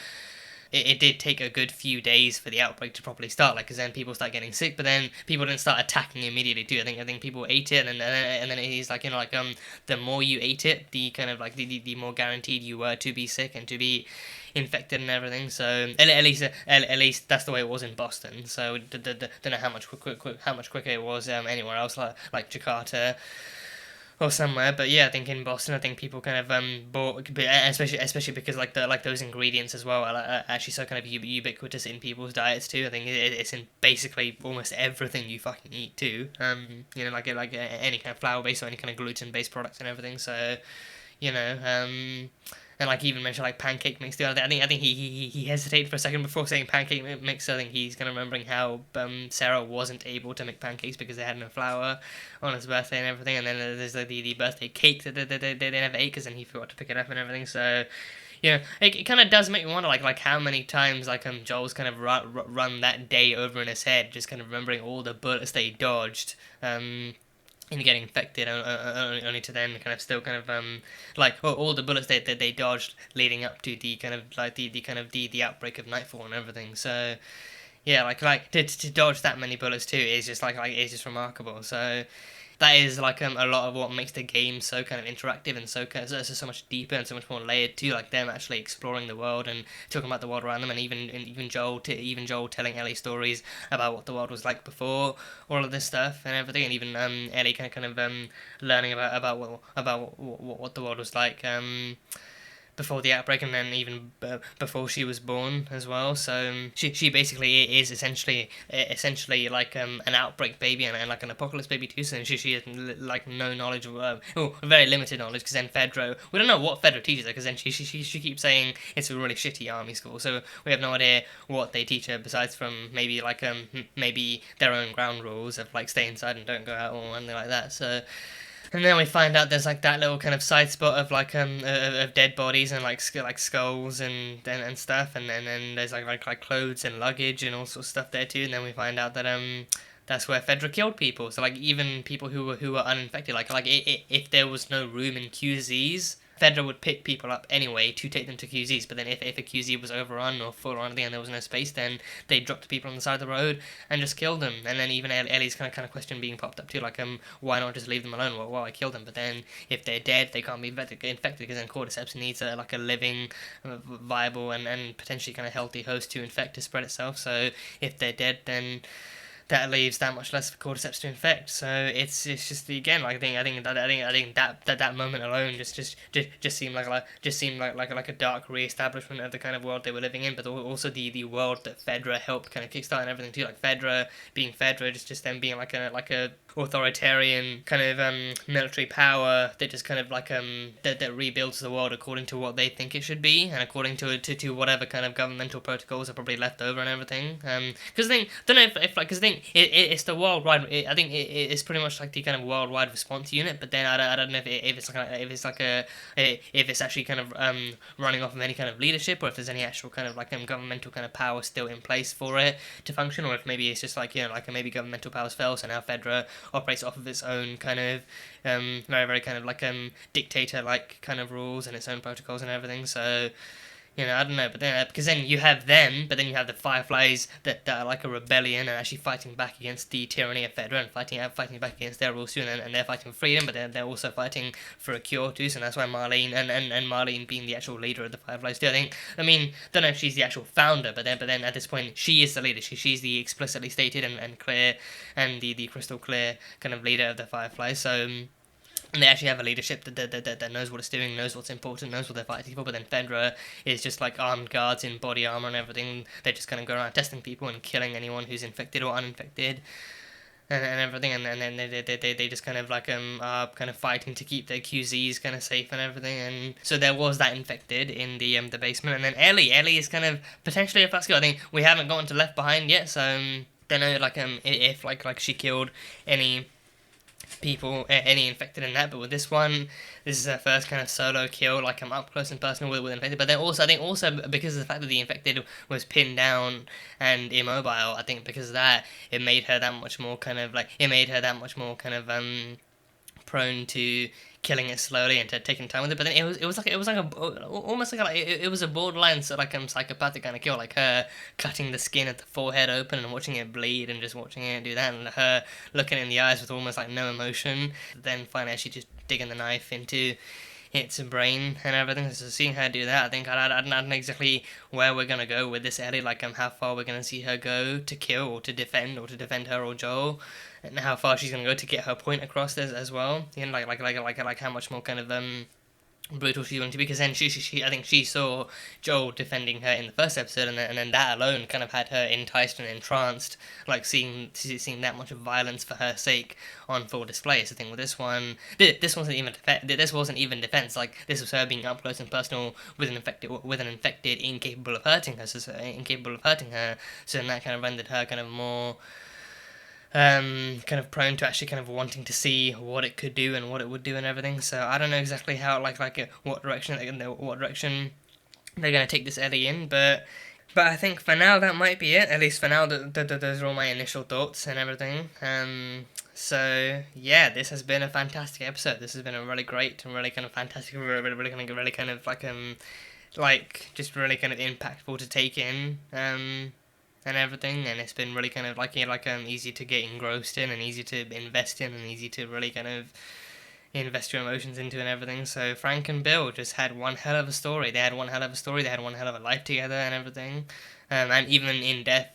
It did take a good few days for the outbreak to properly start, like, because then people start getting sick, but then people didn't start attacking immediately too. I think people ate it, and then he's like, you know, like the more you ate it, the kind of like the more guaranteed you were to be sick and to be infected and everything. So at least that's the way it was in Boston. So don't know how much quicker it was anywhere else, like Jakarta or somewhere, but yeah, I think in Boston, I think people kind of bought, especially because like those ingredients as well are actually so kind of ubiquitous in people's diets too. I think it's in basically almost everything you fucking eat too. You know, like any kind of flour based or any kind of gluten based products and everything. So, you know, and like he even mentioned like pancake mix too. I think he hesitated for a second before saying pancake mix. I think he's kind of remembering how Sarah wasn't able to make pancakes because they had no flour on his birthday and everything. And then there's like the birthday cake that they never ate because then he forgot to pick it up and everything. So, you know, it kind of does make me wonder like how many times like Joel's kind of run that day over in his head, just kind of remembering all the bullets they dodged. In getting infected, only to then kind of still kind of like all the bullets that they dodged leading up to the kind of like the outbreak of Nightfall and everything. So yeah, like to dodge that many bullets too is just like it's just remarkable. So that is like a lot of what makes the game so kind of interactive and so much deeper and so much more layered too. Like them actually exploring the world and talking about the world around them, and even Joel telling Ellie stories about what the world was like before all of this stuff and everything, and even Ellie kind of learning about what the world was like before the outbreak, and then even before she was born as well. So she basically is essentially like an outbreak baby and like an apocalypse baby too. So she has like no knowledge of very limited knowledge, because then FEDRA, we don't know what FEDRA teaches her, because then she keeps saying it's a really shitty army school. So we have no idea what they teach her besides from maybe like maybe their own ground rules of like stay inside and don't go out or anything like that. So. And then we find out there's like that little kind of side spot of like of dead bodies and like skulls and stuff, and then there's like clothes and luggage and all sorts of stuff there too. And then we find out that that's where FEDRA killed people. So like even people who were uninfected, like if there was no room in QZs, FEDRA would pick people up anyway to take them to QZs, but then if a QZ was overrun or full or anything and there was no space, then they dropped people on the side of the road and just killed them. And then even Ellie's kind of question being popped up too, like why not just leave them alone? Well, I killed them, but then if they're dead, they can't be infected, because then cordyceps needs like a living, viable and potentially kind of healthy host to infect, to spread itself. So if they're dead, then that leaves that much less for cordyceps to infect. So it's just again, like I think that moment alone just seemed like a dark re-establishment of the kind of world they were living in, but also the world that FEDRA helped kind of kickstart and everything too. Like FEDRA being FEDRA, just them being like a authoritarian kind of military power that just kind of like that rebuilds the world according to what they think it should be and according to whatever kind of governmental protocols are probably left over and everything. Because I don't know if like, because I think it's the worldwide. I think it's pretty much like the kind of worldwide response unit. But then I don't know if it's actually kind of running off of any kind of leadership, or if there's any actual kind of like governmental kind of power still in place for it to function, or if maybe it's just like maybe governmental powers fell, so now FEDRA operates off of its own kind of very very kind of like dictator like kind of rules and its own protocols and everything. So I don't know, but then because then you have them, but then you have the Fireflies that are like a rebellion and actually fighting back against the tyranny of FEDRA and fighting back against their rules too, and they're fighting for freedom, but they're also fighting for a cure too. So that's why Marlene and Marlene being the actual leader of the Fireflies too. I mean, don't know if she's the actual founder, but then at this point she is the leader. She's the explicitly stated and clear and the crystal clear kind of leader of the Fireflies. So. And they actually have a leadership that knows what it's doing, knows what's important, knows what they're fighting for. But then FEDRA is just like armed guards in body armor and everything. They just kind of go around testing people and killing anyone who's infected or uninfected, and everything. And then they just kind of like are kind of fighting to keep their QZs kind of safe and everything. And so there was that infected in the basement. And then Ellie is kind of potentially a fast girl. I think we haven't gotten to Left Behind yet, so don't know like if like she killed any people, any infected in that, but with this one, this is her first kind of solo kill, like up close and personal with infected. But then also, I think also because of the fact that the infected was pinned down and immobile, I think because of that, it made her that much more kind of prone to killing it slowly and to taking time with it. But then it was a borderline psychopathic kind of kill, like her cutting the skin at the forehead open and watching it bleed and just watching it do that, and her looking in the eyes with almost like no emotion. Then finally she just digging the knife into its brain and everything. So seeing her do that, I think I don't know exactly where we're gonna go with this Ellie, like how far we're gonna see her go to kill or to defend her or Joel, and how far she's gonna go to get her point across as well. Like how much more kind of brutal she's going to be, because then she I think she saw Joel defending her in the first episode, and then that alone kind of had her enticed and entranced, like seeing that much of violence for her sake on full display. So I think with this one, this wasn't even defense. Like this was her being up close and personal with an infected incapable of hurting her. So then that kind of rendered her kind of more kind of prone to actually kind of wanting to see what it could do and what it would do and everything. So I don't know exactly how what direction they're gonna take this Ellie in, but I think for now that might be it. At least for now, those are all my initial thoughts and everything. So yeah, this has been a fantastic episode. This has been a really great and really kind of fantastic, really kind of like just really kind of impactful to take in. and everything, and it's been really kind of like easy to get engrossed in and easy to invest in and easy to really kind of invest your emotions into and everything. So Frank and Bill just had one hell of a story. They had one hell of a story. They had one hell of a life together and everything. And even in death,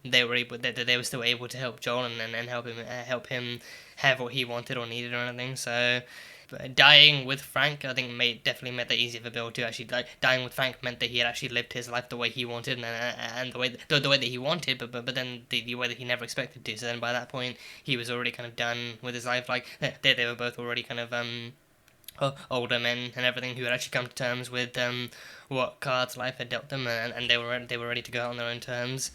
they were still able to help Joel and help him have what he wanted or needed or anything. So dying with Frank, I think, definitely made that easier for Bill too. Actually, dying with Frank meant that he had actually lived his life the way he wanted and the way that he wanted, but then the way that he never expected to. So then by that point, he was already kind of done with his life. Like they were both already kind of older men and everything who had actually come to terms with what cards life had dealt them, and they were ready to go out on their own terms.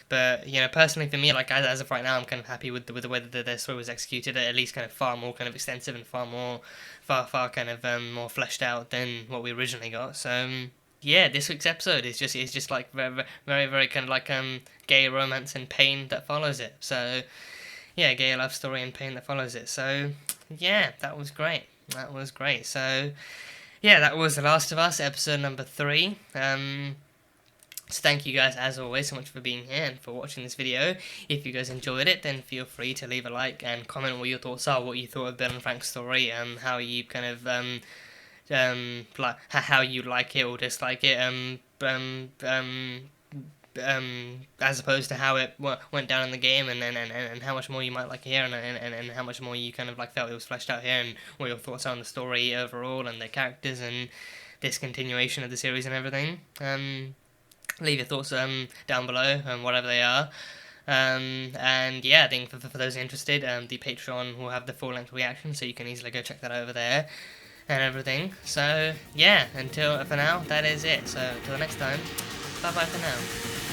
But personally for me, like as of right now, I'm kind of happy with the way that their story was executed. At least kind of far more kind of extensive and far kind of more fleshed out than what we originally got. So yeah, this week's episode is just like very kind of like gay romance and pain that follows it. So yeah, gay love story and pain that follows it. So yeah, that was great. So yeah, that was The Last of Us, episode number 3. So thank you guys, as always, so much for being here and for watching this video. If you guys enjoyed it, then feel free to leave a like and comment what your thoughts are, what you thought of Bill and Frank's story, how you kind of, how you like it or dislike it, as opposed to how it went down in the game, and how much more you might like here, and how much more you kind of like felt it was fleshed out here, and what your thoughts are on the story overall, and the characters, and this continuation of the series and everything. Leave your thoughts down below, whatever they are. And yeah, I think for those interested, the Patreon will have the full-length reaction, so you can easily go check that over there and everything. So yeah, for now, that is it. So until next time, bye bye for now.